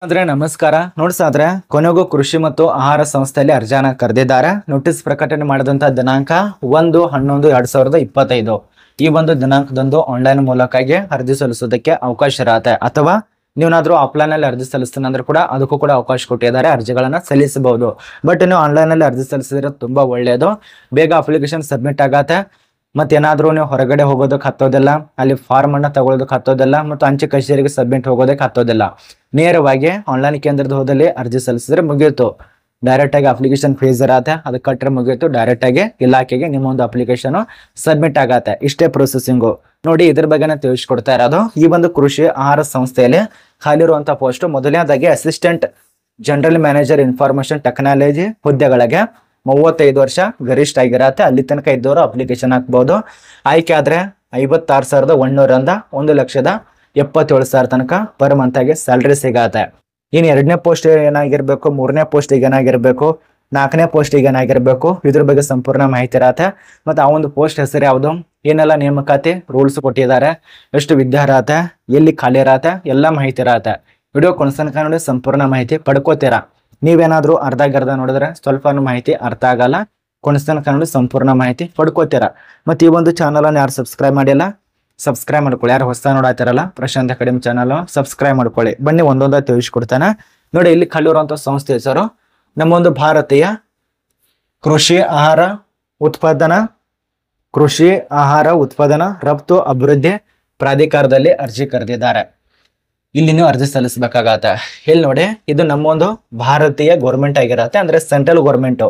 ಆದ್ರೆ ನಮಸ್ಕಾರ ನೋಡ್ಸಾದ್ರೆ ಕೊನೆಗೂ ಕೃಷಿ ಮತ್ತು ಆಹಾರ ಸಂಸ್ಥೆಯಲ್ಲಿ ಅರ್ಜಿಯನ್ನ ಕರೆದಿದ್ದಾರೆ. ನೋಟಿಸ್ ಪ್ರಕಟಣೆ ಮಾಡಿದಂತ ದಿನಾಂಕ 1/11/2025. ಈ ಒಂದು ದಿನಾಂಕದಂದು ಆನ್ಲೈನ್ ಮೂಲಕವಾಗಿ ಅರ್ಜಿ ಸಲ್ಲಿಸೋದಕ್ಕೆ ಅವಕಾಶ ಇರತ್ತೆ. ಅಥವಾ ನೀವೇನಾದ್ರೂ ಆಫ್ಲೈನ್ ಅಲ್ಲಿ ಅರ್ಜಿ ಸಲ್ಲಿಸ್ತೀನಿ ಅಂದ್ರೆ ಕೂಡ ಅದಕ್ಕೂ ಕೂಡ ಅವಕಾಶ ಕೊಟ್ಟಿದ್ದಾರೆ, ಅರ್ಜಿಗಳನ್ನ ಸಲ್ಲಿಸಬಹುದು. ಬಟ್ ನೀವು ಆನ್ಲೈನ್ ಅಲ್ಲಿ ಅರ್ಜಿ ಸಲ್ಲಿಸಿದ್ರೆ ತುಂಬಾ ಒಳ್ಳೆಯದು, ಬೇಗ ಅಪ್ಲಿಕೇಶನ್ ಸಬ್ಮಿಟ್ ಆಗತ್ತೆ. ಮತ್ತೇನಾದ್ರೂ ನೀವು ಹೊರಗಡೆ ಹೋಗೋದಕ್ಕೆ ಹತ್ತೋದಿಲ್ಲ, ಅಲ್ಲಿ ಫಾರ್ಮ್ ಅನ್ನ ತಗೊಳ್ಳೋದಕ್ಕೆ ಹತ್ತೋದಿಲ್ಲ, ಮತ್ತು ಅಂಚೆ ಕಚೇರಿಗೆ ಸಬ್ಮಿಟ್ ಹೋಗೋದಕ್ಕೆ ಹತ್ತೋದಿಲ್ಲ. ನೇರವಾಗಿ ಆನ್ಲೈನ್ ಕೇಂದ್ರದ ಹೋದಲ್ಲಿ ಅರ್ಜಿ ಸಲ್ಲಿಸಿದ್ರೆ ಮುಗಿಯಿತು. ಡೈರೆಕ್ಟ್ ಆಗಿ ಅಪ್ಲಿಕೇಶನ್ ಫೀಸ್ ಇರತ್ತೆ, ಅದಕ್ಕೆ ಕಟ್ಟರೆ ಮುಗಿಯಿತು. ಡೈರೆಕ್ಟ್ ಆಗಿ ಇಲಾಖೆಗೆ ನಿಮ್ಮ ಒಂದು ಅಪ್ಲಿಕೇಶನ್ ಸಬ್ಮಿಟ್ ಆಗತ್ತೆ. ಇಷ್ಟೇ ಪ್ರೊಸೆಸಿಂಗು. ನೋಡಿ, ಇದ್ರ ಬಗ್ಗೆ ತಿಳಿಸ್ಕೊಡ್ತಾ ಇರೋದು. ಈ ಒಂದು ಕೃಷಿ ಆಹಾರ ಸಂಸ್ಥೆಯಲ್ಲಿ ಖಾಲಿ ಇರುವಂತಹ ಪೋಸ್ಟ್ ಮೊದಲನೇದಾಗಿ assistant general manager information technology ಹುದ್ದೆಗಳಿಗೆ 35 ವರ್ಷ ಗರಿಷ್ಠ ಆಗಿರತ್ತೆ. ಅಲ್ಲಿ ತನಕ ಇದ್ದವರು ಅಪ್ಲಿಕೇಶನ್ ಹಾಕ್ಬಹುದು. ಆಯ್ಕೆ ಆದ್ರೆ 56,100ರಿಂದ 1,77,000 ತನಕ ಪರ್ ಮಂತ್ ಆಗಿ ಸ್ಯಾಲ್ರಿ ಸಿಗತ್ತೆ. ಇನ್ನು ಎರಡನೇ ಪೋಸ್ಟ್ ಏನಾಗಿರ್ಬೇಕು, ಮೂರನೇ ಪೋಸ್ಟಿಗೆ ಏನಾಗಿರ್ಬೇಕು, ನಾಲ್ಕನೇ ಪೋಸ್ಟಿಗೆ ಏನಾಗಿರ್ಬೇಕು, ಇದ್ರ ಬಗ್ಗೆ ಸಂಪೂರ್ಣ ಮಾಹಿತಿ ಇರತ್ತೆ. ಮತ್ತೆ ಆ ಒಂದು ಪೋಸ್ಟ್ ಹೆಸರು ಯಾವುದು, ಏನೆಲ್ಲ ನೇಮಕಾತಿ ರೂಲ್ಸ್ ಕೊಟ್ಟಿದ್ದಾರೆ, ಎಷ್ಟು ವಿದ್ಯಾರ್ಹತೆ, ಎಲ್ಲಿ ಖಾಲಿ ಇರತ್ತೆ, ಎಲ್ಲ ಮಾಹಿತಿ ಇರತ್ತೆ. ವಿಡಿಯೋ ಕೊನೆತನಕ ನೋಡಿ ಸಂಪೂರ್ಣ ಮಾಹಿತಿ ಪಡ್ಕೋತೀರಾ. ನೀವೇನಾದ್ರೂ ಅರ್ಧ ನೋಡಿದ್ರೆ ಸ್ವಲ್ಪ ಮಾಹಿತಿ ಅರ್ಥ ಆಗಲ್ಲ. ಕೊನೆತನಕ ನೋಡಿ ಸಂಪೂರ್ಣ ಮಾಹಿತಿ ಪಡ್ಕೋತೀರಾ. ಮತ್ತೆ ಈ ಒಂದು ಚಾನಲ್ ಅನ್ನು ಯಾರು ಸಬ್ಸ್ಕ್ರೈಬ್ ಮಾಡಿಲ್ಲ, ಸಬ್ಸ್ಕ್ರೈಬ್ ಮಾಡ್ಕೊಳ್ಳಿ. ಯಾರು ಹೊಸ ನೋಡಾತಿರಲ್ಲ, ಪ್ರಶಾಂತ್ ಅಕಾಡೆಮಿ ಚಾನಲ್ ಸಬ್ಸ್ಕ್ರೈಬ್ ಮಾಡ್ಕೊಳ್ಳಿ. ಬನ್ನಿ ಒಂದೊಂದ ತಿಳಿಸ್ಕೊಡ್ತಾನೆ. ನೋಡಿ, ಇಲ್ಲಿ ಖಾಲಿ ಇರುವಂತಹ ಸಂಸ್ಥೆ ಹೆಸರು ನಮ್ಮೊಂದು ಭಾರತೀಯ ಕೃಷಿ ಆಹಾರ ಉತ್ಪಾದನಾ ರಫ್ತು ಅಭಿವೃದ್ಧಿ ಪ್ರಾಧಿಕಾರದಲ್ಲಿ ಅರ್ಜಿ ಕರೆದಿದ್ದಾರೆ. ಇಲ್ಲಿ ನೀವು ಅರ್ಜಿ ಸಲ್ಲಿಸಬೇಕಾಗತ್ತೆ. ಇಲ್ಲಿ ನೋಡಿ, ಇದು ನಮ್ಮೊಂದು ಭಾರತೀಯ ಗೌರ್ಮೆಂಟ್ ಆಗಿರತ್ತೆ. ಅಂದ್ರೆ ಸೆಂಟ್ರಲ್ ಗೌರ್ಮೆಂಟ್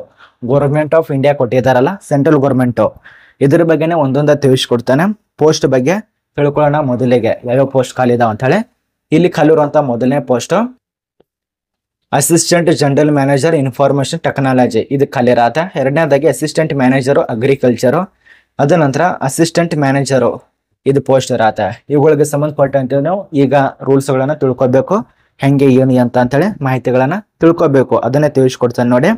ಆಫ್ ಇಂಡಿಯಾ ಕೊಟ್ಟಿದ್ದಾರಲ್ಲ, ಸೆಂಟ್ರಲ್ ಗೌರ್ಮೆಂಟ್. ಇದ್ರ ಬಗ್ಗೆನೇ ಒಂದೊಂದ ತಿಳಿಸ್ಕೊಡ್ತಾನೆ. ಪೋಸ್ಟ್ ಬಗ್ಗೆ ತಿಳ್ಕೊಳ್ಳೋಣ. ಮೊದಲಿಗೆ ಯಾವ್ಯಾವ ಪೋಸ್ಟ್ ಖಾಲಿ ಇದಾವ ಅಂತ ಹೇಳಿ. ಇಲ್ಲಿ ಖಾಲಿ ಇರುವಂತ ಮೊದಲನೇ post assistant general manager information technology, ಇದು ಖಾಲಿ ಇರತ್ತೆ. ಎರಡನೇದಾಗಿ ಅಸಿಸ್ಟೆಂಟ್ ಮ್ಯಾನೇಜರು ಅಗ್ರಿಕಲ್ಚರು, ಅದ ನಂತರ ಅಸಿಸ್ಟೆಂಟ್ ಮ್ಯಾನೇಜರು, ಇದು ಪೋಸ್ಟ್ ಇರತ್ತೆ. ಇವುಗಳಿಗೆ ಸಂಬಂಧಪಟ್ಟಂತೆ ನಾವು ಈಗ ರೂಲ್ಸ್ ಗಳನ್ನ ತಿಳ್ಕೊಬೇಕು, ಹೆಂಗೆ ಏನು ಅಂತ ಹೇಳಿ ಮಾಹಿತಿಗಳನ್ನ ತಿಳ್ಕೊಬೇಕು. ಅದನ್ನೇ ತಿಳಿಸ್ಕೊಡ್ತಾನೆ ನೋಡಿ.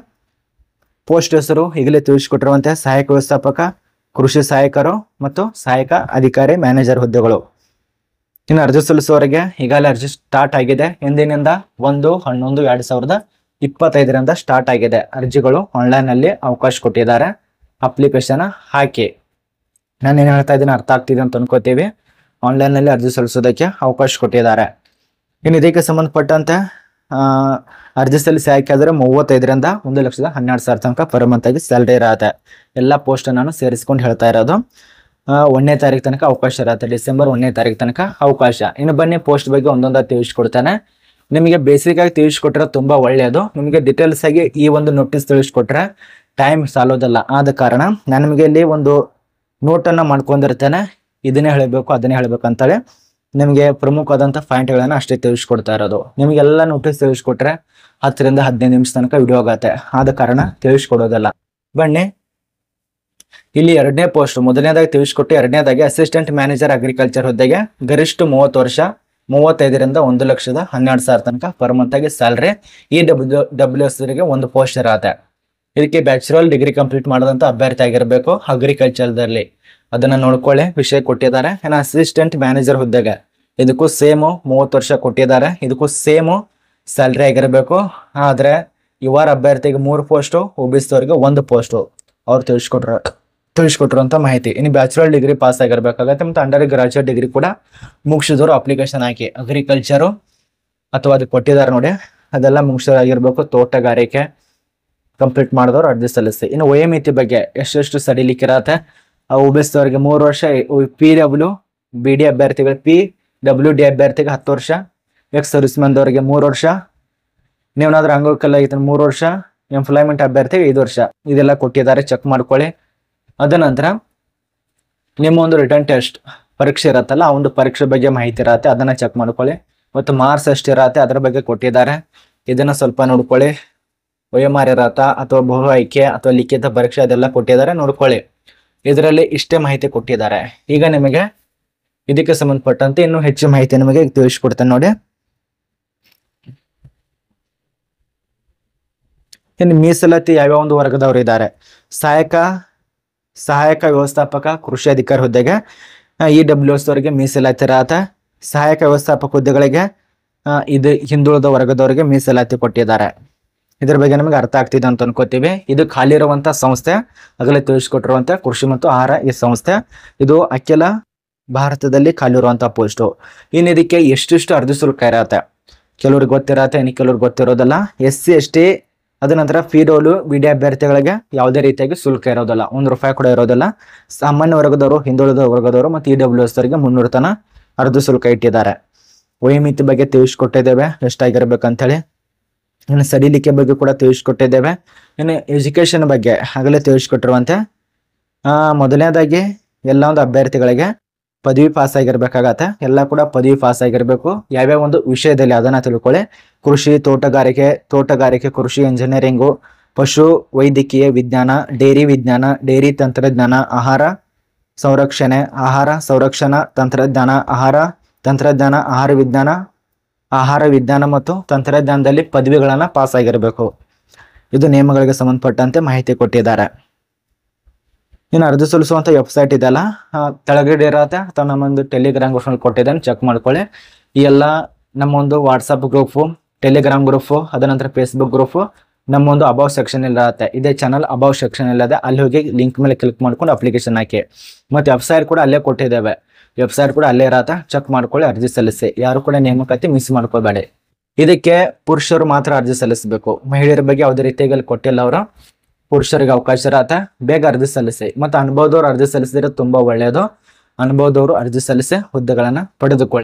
ಪೋಸ್ಟ್ ಹೆಸರು ಈಗಲೇ ತಿಳಿಸ್ಕೊಟ್ಟಿರುವಂತೆ ಸಹಾಯಕ ವ್ಯವಸ್ಥಾಪಕ, ಕೃಷಿ ಸಹಾಯಕರು ಮತ್ತು ಸಹಾಯಕ ಅಧಿಕಾರಿ ಮ್ಯಾನೇಜರ್ ಹುದ್ದೆಗಳು. ಇನ್ನು ಅರ್ಜಿ ಸಲ್ಲಿಸುವವರೆಗೆ ಈಗಾಗಲೇ ಅರ್ಜಿ ಸ್ಟಾರ್ಟ್ ಆಗಿದೆ. ಎಂದಿನಿಂದ 1/11/2025 ಸ್ಟಾರ್ಟ್ ಆಗಿದೆ. ಅರ್ಜಿಗಳು ಆನ್ಲೈನ್ ಅಲ್ಲಿ ಅವಕಾಶ ಕೊಟ್ಟಿದ್ದಾರೆ. ಅಪ್ಲಿಕೇಶನ್ ಹಾಕಿ. ನಾನು ಏನ್ ಹೇಳ್ತಾ ಇದ್ದೀನಿ ಅರ್ಥ ಆಗ್ತಿದೆ ಅಂತ ಅನ್ಕೋತೀವಿ. ಆನ್ಲೈನ್ ನಲ್ಲಿ ಅರ್ಜಿ ಸಲ್ಲಿಸೋದಕ್ಕೆ ಅವಕಾಶ ಕೊಟ್ಟಿದ್ದಾರೆ. ಇನ್ನು ಇದಕ್ಕೆ ಸಂಬಂಧಪಟ್ಟಂತೆ ಅರ್ಜಿ ಸಲ್ಲಿಸಿ ಆಯ್ಕೆ ಆದ್ರೆ 35ರಿಂದ 1,12,000 ತನಕ ಪರ್ ಮಂತ್ ಆಗಿ ಸ್ಯಾಲ್ರಿ ಇರತ್ತೆ. ಎಲ್ಲ ಪೋಸ್ಟ್ ನಾನು ಸೇರಿಸ್ಕೊಂಡು ಹೇಳ್ತಾ ಇರೋದು. 1ನೇ ತಾರೀಕು ತನಕ ಅವಕಾಶ ಇರತ್ತೆ, ಡಿಸೆಂಬರ್ 1ನೇ ತಾರೀಕು ತನಕ ಅವಕಾಶ. ಇನ್ನು ಬನ್ನಿ ಪೋಸ್ಟ್ ಬಗ್ಗೆ ಒಂದೊಂದ ತಿಳಿಸ್ಕೊಡ್ತಾನೆ. ನಿಮಗೆ ಬೇಸಿಕ್ ಆಗಿ ತಿಳಿಸ್ಕೊಟ್ರೆ ತುಂಬಾ ಒಳ್ಳೆಯದು. ನಿಮಗೆ ಡೀಟೇಲ್ಸ್ ಆಗಿ ಈ ಒಂದು ನೋಟಿಸ್ ತಿಳಿಸ್ಕೊಟ್ರೆ ಟೈಮ್ ಸಾಲೋದಲ್ಲ. ಆದ ಕಾರಣ ನಾನು ನಿಮಗೆ ಇಲ್ಲಿ ಒಂದು ನೋಟನ್ನು ಮಾಡ್ಕೊಂಡಿರ್ತೇನೆ. ಇದನ್ನೇ ಹೇಳಬೇಕು ಅದನ್ನೇ ಹೇಳ್ಬೇಕು ಅಂತೇಳಿ ನಿಮಗೆ ಪ್ರಮುಖವಾದಂಥ ಪಾಯಿಂಟ್ಗಳನ್ನ ಅಷ್ಟೇ ತಿಳಿಸ್ಕೊಡ್ತಾ ಇರೋದು. ನಿಮಗೆಲ್ಲ ನೋಟಿಸ್ ತಿಳಿಸ್ಕೊಟ್ರೆ 10ರಿಂದ 15 ನಿಮಿಷ ತನಕ ವಿಡಿಯೋ ಆಗತ್ತೆ. ಆದ ಕಾರಣ ತಿಳಿಸ್ಕೊಡೋದಲ್ಲ. ಬನ್ನಿ, ಇಲ್ಲಿ ಎರಡನೇ ಪೋಸ್ಟ್ ಮೊದಲನೇದಾಗಿ ತಿಳಿಸ್ಕೊಟ್ಟು, ಎರಡನೇದಾಗಿ ಅಸಿಸ್ಟೆಂಟ್ ಮ್ಯಾನೇಜರ್ ಅಗ್ರಿಕಲ್ಚರ್ ಹುದ್ದೆಗೆ ಗರಿಷ್ಠ 30 ವರ್ಷ, 35ರಿಂದ 1,12,000 ತನಕ ಪರ್ ಮಂತ್ ಆಗಿ ಸ್ಯಾಲ್ರಿ. EWS ಒಂದು ಪೋಸ್ಟ್ ಇರತ್ತೆ. ಇದಕ್ಕೆ ಬ್ಯಾಚುಲರ್ ಡಿಗ್ರಿ ಕಂಪ್ಲೀಟ್ ಮಾಡಿದಂತ ಅಭ್ಯರ್ಥಿ ಆಗಿರಬೇಕು ಅಗ್ರಿಕಲ್ಚರ್ದಲ್ಲಿ. ಅದನ್ನ ನೋಡ್ಕೊಳ್ಳಿ, ವಿಷಯ ಕೊಟ್ಟಿದ್ದಾರೆ. ಏನ ಅಸಿಸ್ಟೆಂಟ್ ಮ್ಯಾನೇಜರ್ ಹುದ್ದೆಗೆ ಇದಕ್ಕೂ ಸೇಮು 30 ವರ್ಷ ಕೊಟ್ಟಿದ್ದಾರೆ. ಇದಕ್ಕೂ ಸೇಮು ಸ್ಯಾಲ್ರಿ ಆಗಿರಬೇಕು. ಆದ್ರೆ ಇವರ ಅಭ್ಯರ್ಥಿಗೆ 3 ಪೋಸ್ಟು, OBC ಅವರಿಗೆ 1 ಪೋಸ್ಟು ಅವ್ರು ತಿಳಿಸ್ಕೊಟ್ಟಿರುವಂತ ಮಾಹಿತಿ. ಇನ್ನು ಬ್ಯಾಚುಲರ್ ಡಿಗ್ರಿ ಪಾಸ್ ಆಗಿರ್ಬೇಕಾಗತ್ತೆ. ಮತ್ತೆ ಅಂಡರ್ ಗ್ರಾಜುಯೇಟ್ ಡಿಗ್ರಿ ಕೂಡ ಮುಗಿಸಿದವರು ಅಪ್ಲಿಕೇಶನ್ ಹಾಕಿ. ಅಗ್ರಿಕಲ್ಚರು ಅಥವಾ ಅದು ಕೊಟ್ಟಿದ್ದಾರೆ ನೋಡಿ, ಅದೆಲ್ಲ ಮುಗಿಸೋರಾಗಿರ್ಬೇಕು. ತೋಟಗಾರಿಕೆ ಕಂಪ್ಲೀಟ್ ಮಾಡಿದವರು ಅರ್ಜಿ ಸಲ್ಲಿಸಿ. ಇನ್ನು ವಯೋಮಿತಿ ಬಗ್ಗೆ ಎಷ್ಟು ಸಡಿಲಿಕ್ಕಿರತ್ತೆ. OBC ಅವರಿಗೆ 3 ವರ್ಷ, PWD ಅಭ್ಯರ್ಥಿಗಳು PWD ಅಭ್ಯರ್ಥಿಗೆ 10 ವರ್ಷ, ಎಕ್ಸ್ ಸರ್ವಿಸ್ ಮೆನ್ ಅವರಿಗೆ 3 ವರ್ಷ, ನೀವೇನಾದ್ರೂ ಅಂಗವಿಕಲ ಆಗಿದ್ರೆ 3 ವರ್ಷ, ಎಂಪ್ಲಾಯ್ಮೆಂಟ್ ಅಭ್ಯರ್ಥಿಗೆ 5 ವರ್ಷ. ಇದೆಲ್ಲ ಕೊಟ್ಟಿದ್ದಾರೆ, ಚೆಕ್ ಮಾಡ್ಕೊಳ್ಳಿ. ಅದ ನಂತರ ನಿಮ್ಮ ಒಂದು ರಿಟರ್ನ್ ಟೆಸ್ಟ್ ಪರೀಕ್ಷೆ ಇರತ್ತಲ್ಲ, ಆ ಒಂದು ಪರೀಕ್ಷೆ ಬಗ್ಗೆ ಮಾಹಿತಿ ಇರತ್ತೆ, ಅದನ್ನ ಚೆಕ್ ಮಾಡ್ಕೊಳ್ಳಿ. ಮತ್ತು ಮಾರ್ಕ್ಸ್ ಎಷ್ಟಿರತ್ತೆ ಅದ್ರ ಬಗ್ಗೆ ಕೊಟ್ಟಿದ್ದಾರೆ, ಇದನ್ನ ಸ್ವಲ್ಪ ನೋಡ್ಕೊಳ್ಳಿ. OMR ಇರತ್ತಾ ಅಥವಾ ಬಹು ಆಯ್ಕೆ ಅಥವಾ ಲಿಖಿತ ಪರೀಕ್ಷೆ ಅದೆಲ್ಲ ಕೊಟ್ಟಿದ್ದಾರೆ, ನೋಡ್ಕೊಳ್ಳಿ. ಇದರಲ್ಲಿ ಇಷ್ಟೇ ಮಾಹಿತಿ ಕೊಟ್ಟಿದ್ದಾರೆ. ಈಗ ನಿಮಗೆ ಇದಕ್ಕೆ ಸಂಬಂಧಪಟ್ಟಂತೆ ಇನ್ನೂ ಹೆಚ್ಚು ಮಾಹಿತಿ ನಿಮಗೆ ತಿಳಿಸ್ಕೊಡ್ತೇನೆ ನೋಡಿ. ಇನ್ನು ಮೀಸಲಾತಿ ಯಾವ್ಯಾವ ಒಂದು ವರ್ಗದವರು ಇದ್ದಾರೆ. ಸಹಾಯಕ ವ್ಯವಸ್ಥಾಪಕ ಕೃಷಿ ಅಧಿಕಾರಿ ಹುದ್ದೆಗೆ EWS ಅವರಿಗೆ ಮೀಸಲಾತಿ ಇರತ್ತೆ. ಸಹಾಯಕ ವ್ಯವಸ್ಥಾಪಕ ಹುದ್ದೆಗಳಿಗೆ ಇದು ಹಿಂದುಳಿದ ವರ್ಗದವರಿಗೆ ಮೀಸಲಾತಿ ಕೊಟ್ಟಿದ್ದಾರೆ. ಇದ್ರ ಬಗ್ಗೆ ನಮಗೆ ಅರ್ಥ ಆಗ್ತಿದೆ ಅಂತ ಅನ್ಕೋತೀವಿ. ಇದು ಖಾಲಿ ಇರುವಂತ ಸಂಸ್ಥೆ, ಆಗಲೇ ತಿಳಿಸ್ಕೊಟ್ಟಿರುವಂತ ಕೃಷಿ ಮತ್ತು ಆಹಾರ ಈ ಸಂಸ್ಥೆ, ಇದು ಅಖಿಲ ಭಾರತದಲ್ಲಿ ಖಾಲಿ ಇರುವಂತಹ ಪೋಸ್ಟು. ಇನ್ನು ಇದಕ್ಕೆ ಎಷ್ಟೆಷ್ಟು ಅರ್ಜಿ ಶುಲ್ಕ ಇರತ್ತೆ, ಕೆಲವ್ರಿಗೆ ಗೊತ್ತಿರತ್ತೆ, ಇನ್ನು ಕೆಲವ್ರಿಗೆ ಗೊತ್ತಿರೋದಿಲ್ಲ. SC ST ಅದ ನಂತರ ಫಿಡೋಲು ಬಿಡಿ ಅಭ್ಯರ್ಥಿಗಳಿಗೆ ಯಾವುದೇ ರೀತಿಯಾಗಿ ಶುಲ್ಕ ಇರೋದಿಲ್ಲ, ₹1 ಕೂಡ ಇರೋದಿಲ್ಲ. ಸಾಮಾನ್ಯ ವರ್ಗದವರು, ಹಿಂದುಳಿದ ವರ್ಗದವರು ಮತ್ತು EWS ಅವರಿಗೆ 300 ತನ ಅರ್ಜಿ ಶುಲ್ಕ ಇಟ್ಟಿದ್ದಾರೆ. ವಯೋಮಿತಿ ಬಗ್ಗೆ ತಿಳಿಸ್ಕೊಟ್ಟಿದ್ದೇವೆ ಎಷ್ಟಾಗಿರ್ಬೇಕಂತ ಹೇಳಿ. ಇನ್ನು ಸಡಿಲಿಕೆ ಬಗ್ಗೆ ಕೂಡ ತಿಳಿಸ್ಕೊಟ್ಟಿದ್ದೇವೆ. ಇನ್ನು ಎಜುಕೇಶನ್ ಬಗ್ಗೆ ಆಗಲೇ ತಿಳಿಸ್ಕೊಟ್ಟಿರುವಂತೆ ಮೊದಲನೇದಾಗಿ ಎಲ್ಲ ಒಂದು ಅಭ್ಯರ್ಥಿಗಳಿಗೆ ಪದವಿ ಪಾಸ್ ಆಗಿರ್ಬೇಕಾಗತ್ತೆ. ಎಲ್ಲ ಕೂಡ ಪದವಿ ಪಾಸ್ ಆಗಿರ್ಬೇಕು. ಯಾವ್ಯಾವ ಒಂದು ವಿಷಯದಲ್ಲಿ ಅದನ್ನ ತಿಳ್ಕೊಳ್ಳಿ. ಕೃಷಿ, ತೋಟಗಾರಿಕೆ, ಕೃಷಿ ಇಂಜಿನಿಯರಿಂಗು, ಪಶು ವೈದ್ಯಕೀಯ ವಿಜ್ಞಾನ, ಡೈರಿ ವಿಜ್ಞಾನ, ಡೈರಿ ತಂತ್ರಜ್ಞಾನ, ಆಹಾರ ಸಂರಕ್ಷಣಾ ತಂತ್ರಜ್ಞಾನ, ಆಹಾರ ವಿಜ್ಞಾನ ಮತ್ತು ತಂತ್ರಜ್ಞಾನದಲ್ಲಿ ಪದವಿಗಳನ್ನ ಪಾಸ್ ಆಗಿರಬೇಕು. ಇದು ನಿಯಮಗಳಿಗೆ ಸಂಬಂಧಪಟ್ಟಂತೆ ಮಾಹಿತಿ ಕೊಟ್ಟಿದ್ದಾರೆ. ಇನ್ನು ಅರ್ಜಿ ಸಲ್ಲಿಸುವಂತ ವೆಬ್ಸೈಟ್ ಇದೆಲ್ಲ ತೆಳಗಡೆ ಇರತ್ತೆ, ಅಥವಾ ನಮ್ಮೊಂದು ಟೆಲಿಗ್ರಾಮ್ ಗ್ರೂಪ್ ಕೊಟ್ಟಿದ್ದಾನೆ, ಚೆಕ್ ಮಾಡ್ಕೊಳ್ಳಿ. ಈ ಎಲ್ಲ ನಮ್ಮೊಂದು ವಾಟ್ಸಪ್ ಗ್ರೂಪು, ಟೆಲಿಗ್ರಾಮ್ ಗ್ರೂಪು, ಅದ ನಂತರ ಫೇಸ್ಬುಕ್ ಗ್ರೂಪು, ನಮ್ಮೊಂದು ಅಬೌವ್ ಸೆಕ್ಷನ್ ಇರುತ್ತೆ. ಇದೇ ಚಾನಲ್ ಅಬೌವ್ ಸೆಕ್ಷನ್ ಇಲ್ಲದೆ, ಅಲ್ಲಿ ಹೋಗಿ ಲಿಂಕ್ ಮೇಲೆ ಕ್ಲಿಕ್ ಮಾಡ್ಕೊಂಡು ಅಪ್ಲಿಕೇಶನ್ ಹಾಕಿ. ಮತ್ತು ವೆಬ್ಸೈಟ್ ಕೂಡ ಅಲ್ಲೇ ಕೊಟ್ಟಿದ್ದೇವೆ, ವೆಬ್ಸೈಟ್ ಕೂಡ ಅಲ್ಲೇ ಇರತ್ತೆ, ಚೆಕ್ ಮಾಡ್ಕೊಳ್ಳಿ, ಅರ್ಜಿ ಸಲ್ಲಿಸಿ. ಯಾರು ಕೂಡ ನೇಮಕಾತಿ ಮಿಸ್ ಮಾಡ್ಕೋಬೇಡಿ. ಇದಕ್ಕೆ ಪುರುಷರು ಮಾತ್ರ ಅರ್ಜಿ ಸಲ್ಲಿಸಬೇಕು. ಮಹಿಳೆಯರ ಬಗ್ಗೆ ಯಾವುದೇ ರೀತಿಯಾಗಿ ಅಲ್ಲಿ ಕೊಟ್ಟಿಲ್ಲ ಅವರು. ಪುರುಷರಿಗೆ ಅವಕಾಶ ಇರತ್ತೆ, ಬೇಗ ಅರ್ಜಿ ಸಲ್ಲಿಸಿ. ಮತ್ತು ಅನುಭವದವ್ರು ಅರ್ಜಿ ಸಲ್ಲಿಸಿದ್ರೆ ತುಂಬಾ ಒಳ್ಳೆಯದು. ಅನುಭವದವರು ಅರ್ಜಿ ಸಲ್ಲಿಸಿ ಹುದ್ದೆಗಳನ್ನ ಪಡೆದುಕೊಳ್ಳಿ.